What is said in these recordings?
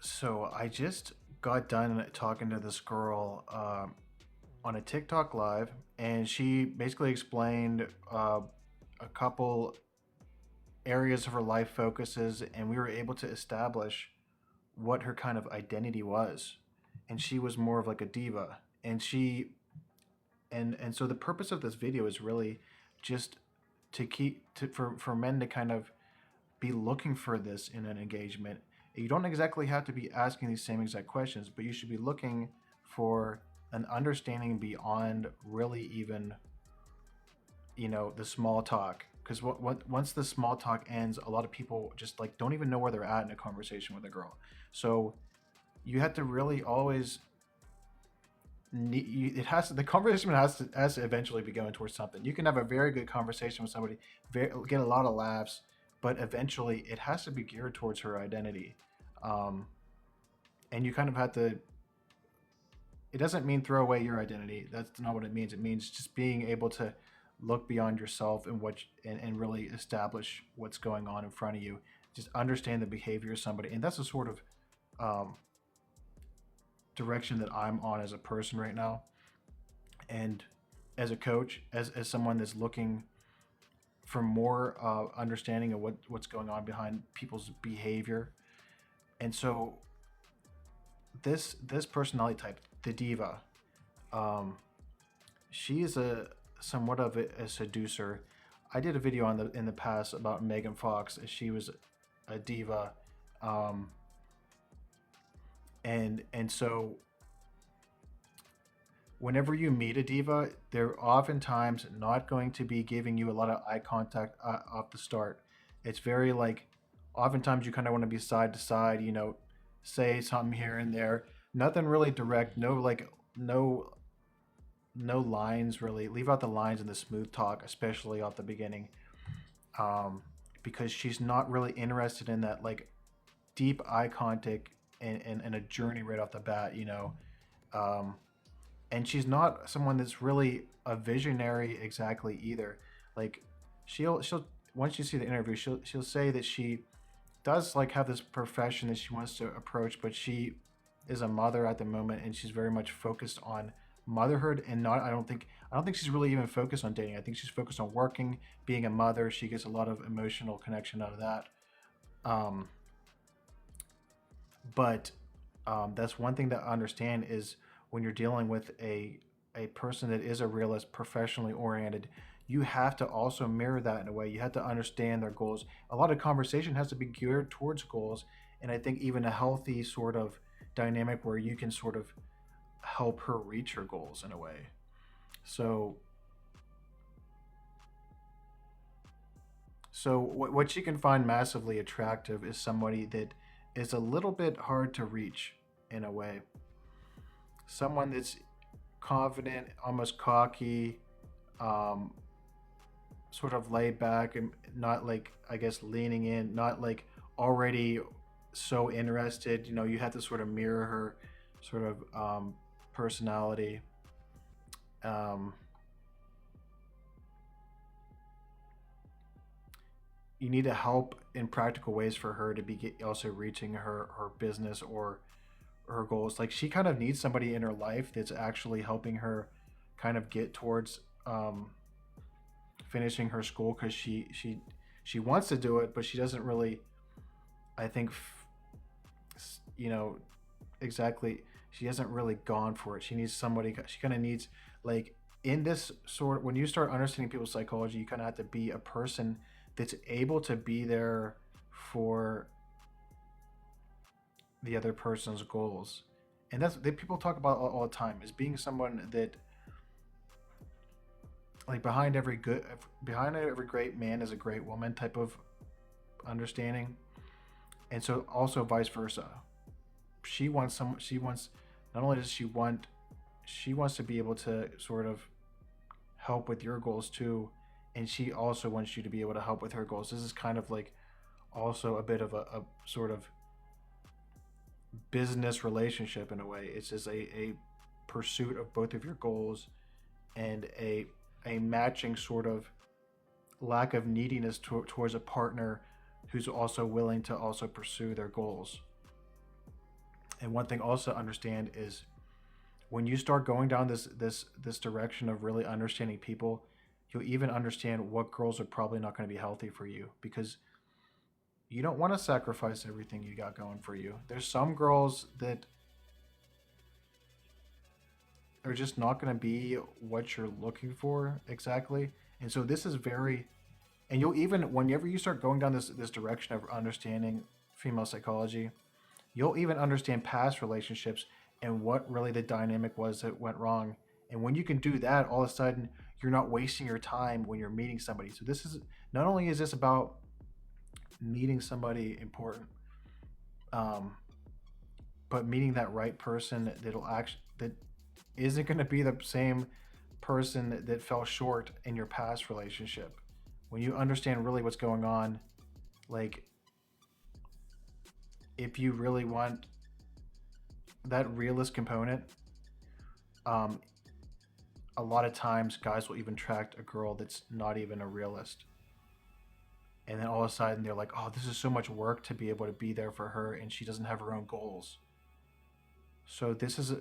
So I just got done talking to this girl on a TikTok live, and she basically explained a couple areas of her life focuses, and we were able to establish what her kind of identity was. And she was more of like a diva, and so the purpose of this video is really just to keep for men to kind of be looking for this in an engagement. You don't exactly have to be asking these same exact questions, but you should be looking for an understanding beyond really even, the small talk. Because once the small talk ends, a lot of people just like don't even know where they're at in a conversation with a girl. So you have to really always the conversation has to eventually be going towards something. You can have a very good conversation with somebody, get a lot of laughs, but eventually it has to be geared towards her identity. um, and you kind of have to. It doesn't mean throw away your identity. That's not what it means. It means just being able to look beyond yourself and and really establish what's going on in front of you. Just understand the behavior of somebody, and that's a sort of um, direction that I'm on as a person right now, and as a coach, as someone that's looking for more understanding of what's going on behind people's behavior. And so this personality type, the diva, um, she is a somewhat of a seducer. I did a video on the in the past about Megan Fox. She was a diva, um, and so whenever you meet a diva, they're oftentimes not going to be giving you a lot of eye contact off the start. It's very like, oftentimes you kind of want to be side to side, say something here and there. Nothing really direct. No like no lines really. Leave out the lines in the smooth talk, especially off the beginning, um, because she's not really interested in that like deep eye contact and a journey right off the bat. Um, and she's not someone that's really a visionary exactly either. Like she'll once you see the interview, she'll say that she does like have this profession that she wants to approach, but she is a mother at the moment, and she's very much focused on motherhood, and not. I don't think she's really even focused on dating. I think she's focused on working, being a mother. She gets a lot of emotional connection out of that. Um, but that's one thing to understand is when you're dealing with a person that is a realist, professionally oriented, you have to also mirror that in a way. You have to understand their goals. A lot of conversation has to be geared towards goals, and I think even a healthy sort of dynamic where you can sort of help her reach her goals in a way. So what you can find massively attractive is somebody that is a little bit hard to reach in a way. Someone that's confident, almost cocky, um, sort of laid back, and not like, I guess, leaning in, not like already so interested. You have to sort of mirror her sort of personality. Um, you need to help in practical ways for her to be also reaching her business or her goals. Like she kind of needs somebody in her life that's actually helping her kind of get towards finishing her school, because she wants to do it, but she doesn't really. I think you know exactly. She hasn't really gone for it. She needs somebody. She kind of needs like in this sort. When you start understanding people's psychology, you kind of have to be a person that's able to be there for the other person's goals. And that's that people talk about all the time, is being someone that, like, behind every great man is a great woman type of understanding. And so also vice versa. She wants not only does she wants to be able to sort of help with your goals too, and she also wants you to be able to help with her goals. This is kind of like also a bit of a sort of business relationship in a way. It's just a pursuit of both of your goals, and a matching sort of lack of neediness towards a partner who's also willing to also pursue their goals. And one thing also to understand is when you start going down this direction of really understanding people, you'll even understand what girls are probably not going to be healthy for you, because you don't want to sacrifice everything you got going for you. There's some girls that are just not going to be what you're looking for exactly. And so this is very, and you'll even, whenever you start going down this direction of understanding female psychology, you'll even understand past relationships and what really the dynamic was that went wrong. And when you can do that, all of a sudden you're not wasting your time when you're meeting somebody. So this is, not only is this about meeting somebody important, um, but meeting that right person that'll actually, that isn't going to be the same person that fell short in your past relationship. When you understand really what's going on, like, if you really want that realist component, um, a lot of times guys will even attract a girl that's not even a realist. And then all of a sudden they're like, oh, this is so much work to be able to be there for her, and she doesn't have her own goals. So this is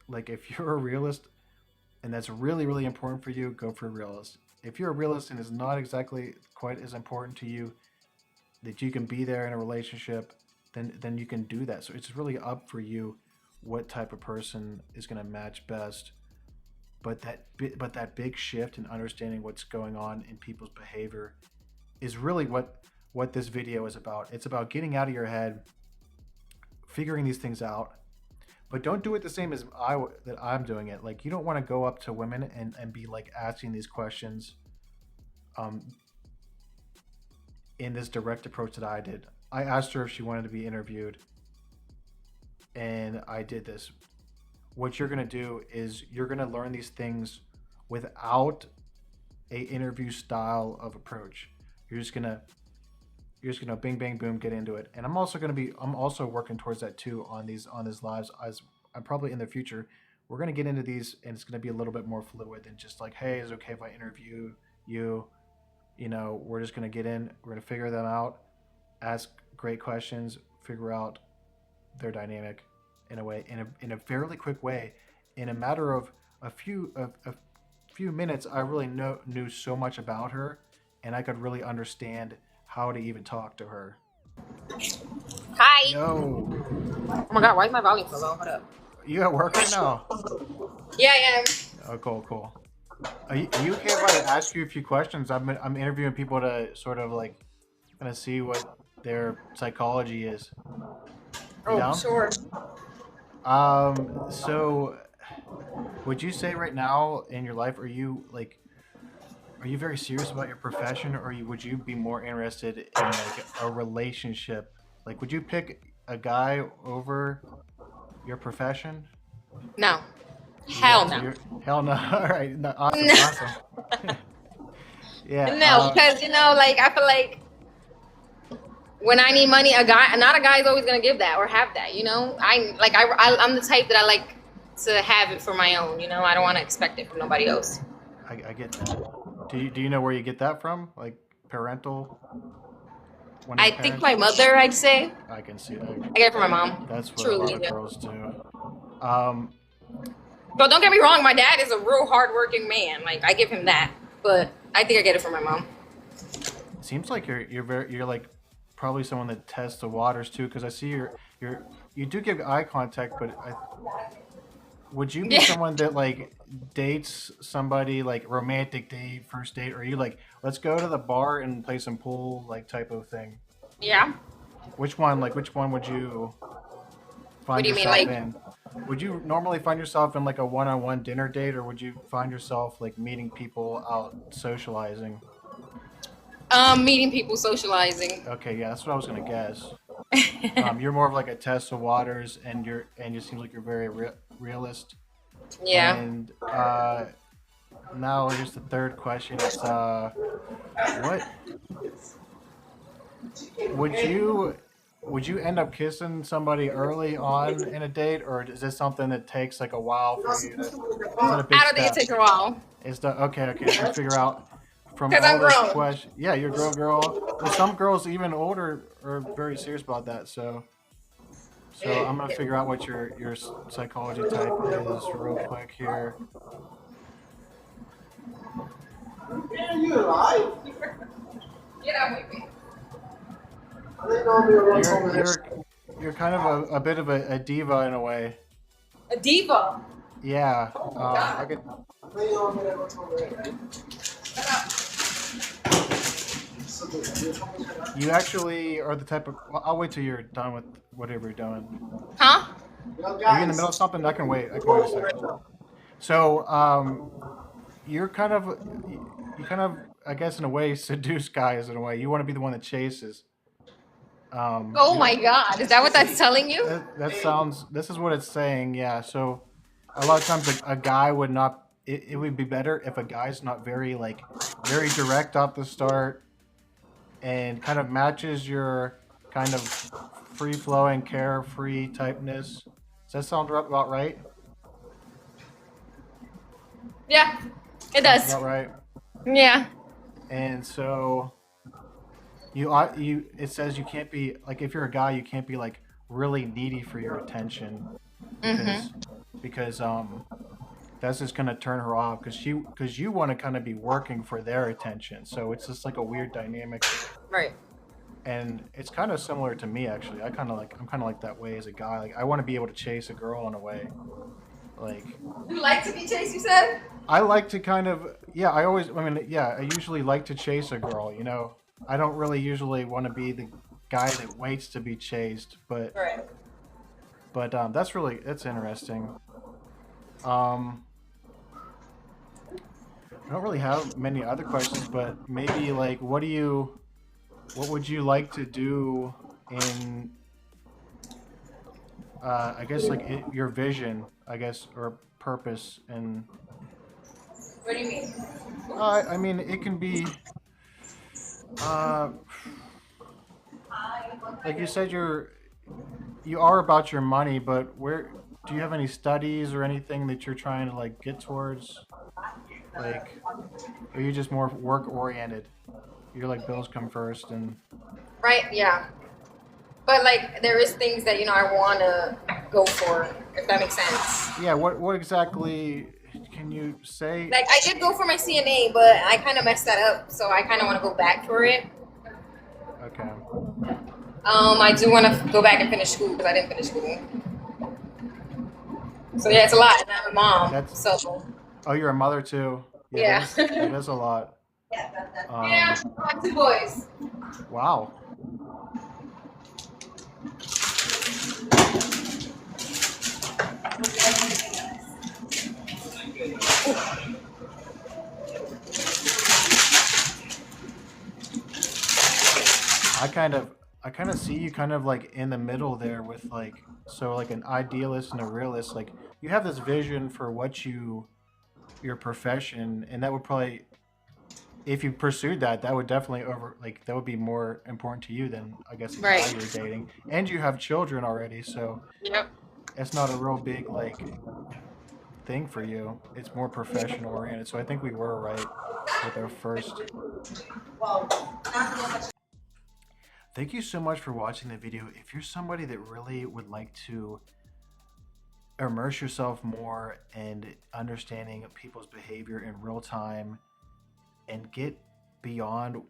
like, if you're a realist and that's really, really important for you, go for a realist. If you're a realist and it's not exactly quite as important to you that you can be there in a relationship, then you can do that. So it's really up for you what type of person is going to match best. But that big shift in understanding what's going on in people's behavior is really what this video is about. It's about getting out of your head, figuring these things out, but don't do it the same as I'm doing it. Like, you don't want to go up to women and be like asking these questions in this direct approach that I did. I asked her if she wanted to be interviewed, and I did this. What you're going to do is you're going to learn these things without a interview style of approach. You're just gonna bing bang boom, get into it. And I'm also working towards that too on these lives. As I'm probably in the future, we're gonna get into these, and it's gonna be a little bit more fluid than just like, hey, is it okay if I interview you? You know, we're just gonna get in, we're gonna figure them out, ask great questions, figure out their dynamic in a fairly quick way. In a matter of a few minutes, I really knew so much about her, and I could really understand how to even talk to her. Hi. Yo. Oh my god, why is my volume so low? Hold up. You at work right now? Yeah, I am. Oh, cool. Are you okay if I ask you a few questions? I'm interviewing people to sort of like kind of see what their psychology is. You down? Sure. So would you say right now in your life, are you very serious about your profession, or would you be more interested in like a relationship? Like, would you pick a guy over your profession? No. Hell no. Hell no. All right. No, awesome. Yeah. No, because like, I feel like when I need money, not a guy is always gonna give that or have that. I'm the type that I like to have it for my own. I don't want to expect it from nobody else. I get that. Do you know where you get that from? Like parental? I think my mother, I'd say. I can see that. I get it from my mom. That's what a lot of girls do. But don't get me wrong, my dad is a real hardworking man. Like, I give him that, but I think I get it from my mom. It seems like you're like probably someone that tests the waters too, because I see you do give eye contact, but would you be someone that like dates somebody, like romantic date, first date, or are you like, let's go to the bar and play some pool, like type of thing? Yeah. Which one would you find yourself in? Would you normally find yourself in like a one-on-one dinner date, or would you find yourself like meeting people out socializing? Meeting people, socializing. Okay, yeah, that's what I was gonna guess. You're more of like a test of waters, and it seems like you're very realist. Yeah. And now here's the third question. It's what would you end up kissing somebody early on in a date, or is this something that takes like a while for you? Is that a big I don't think it takes a while. Okay. So figure out from all I'm those questions. Yeah, you're a girl. Well, some girls even older are very serious about that. So So I'm gonna figure out what your psychology type is real quick here. Man, you alive? Get out with me. I didn't know we were on You're over you're you're kind of a bit of a diva in a way. A diva. Yeah. Oh my god. I could. there. I didn't know we were over there. Shut up. You actually are the type of. Well, I'll wait till you're done with whatever you're doing. Huh? Yo, Are you in the guys. middle of something? I can wait. I can wait a second. So, you're kind of, you kind of, I guess, in a way, seduce guys in a way. You want to be the one that chases. Oh my god. Is that what that's telling you? That sounds. This is what it's saying. Yeah. So, a lot of times a guy would not. It would be better if a guy's not very very direct off the start, and kind of matches your kind of free flowing, carefree typeness. Does that sound about right? Yeah. It does. About right. Yeah. And so you it says you can't be like, if you're a guy, you can't be like really needy for your attention, because that's just gonna turn her off, because you want to kind of be working for their attention. So it's just like a weird dynamic, Right. and it's kind of similar to me actually. I'm kind of like that way as a guy. Like I want to be able to chase a girl in a way. Like You like to be chased, you said? I like to kind of, yeah, I usually like to chase a girl, you know. I don't really usually want to be the guy that waits to be chased, but Right. that's interesting. I don't really have many other questions, but maybe like what would you like to do in I guess like your vision, I guess, or purpose, and What do you mean? I mean, it can be, uh, like you said, you are about your money, but where do you have any studies or anything that you're trying to like get towards? Like, are you just more work oriented? You're like bills come first, and Right, yeah. But like there is things that, I wanna go for, if that makes sense. yeah. What exactly can you say? Like I did go for my CNA, but I kinda messed that up, so I kinda wanna go back for it. Okay. I do wanna go back and finish school because I didn't finish school. So yeah, it's a lot. And I'm a mom. That's- So Oh, you're a mother too. yeah. That is a lot. Yeah, I have 2 boys. Wow. I kind of see you kind of like in the middle there with like, so like an idealist and a realist. Like you have this vision for your profession, and that would probably, if you pursued that, that would definitely that would be more important to you than I guess the guy Right. you're dating. And you have children already, so Yep. it's not a real big like thing for you. It's more professional oriented. So I think we were right with our first. Thank you so much for watching the video. If you're somebody that really would like to immerse yourself more in understanding people's behavior in real time and get beyond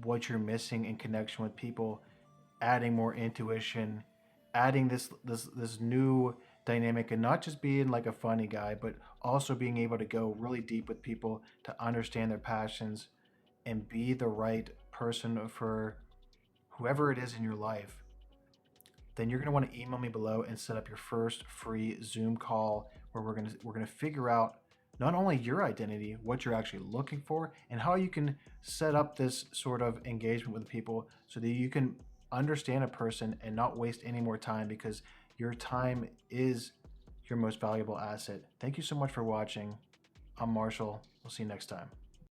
what you're missing in connection with people, adding more intuition, adding this new dynamic, and not just being like a funny guy, but also being able to go really deep with people to understand their passions and be the right person for whoever it is in your life, then you're going to want to email me below and set up your first free Zoom call where we're going to figure out not only your identity, what you're actually looking for, and how you can set up this sort of engagement with people so that you can understand a person and not waste any more time, because your time is your most valuable asset. Thank you so much for watching. I'm Marshall. We'll see you next time.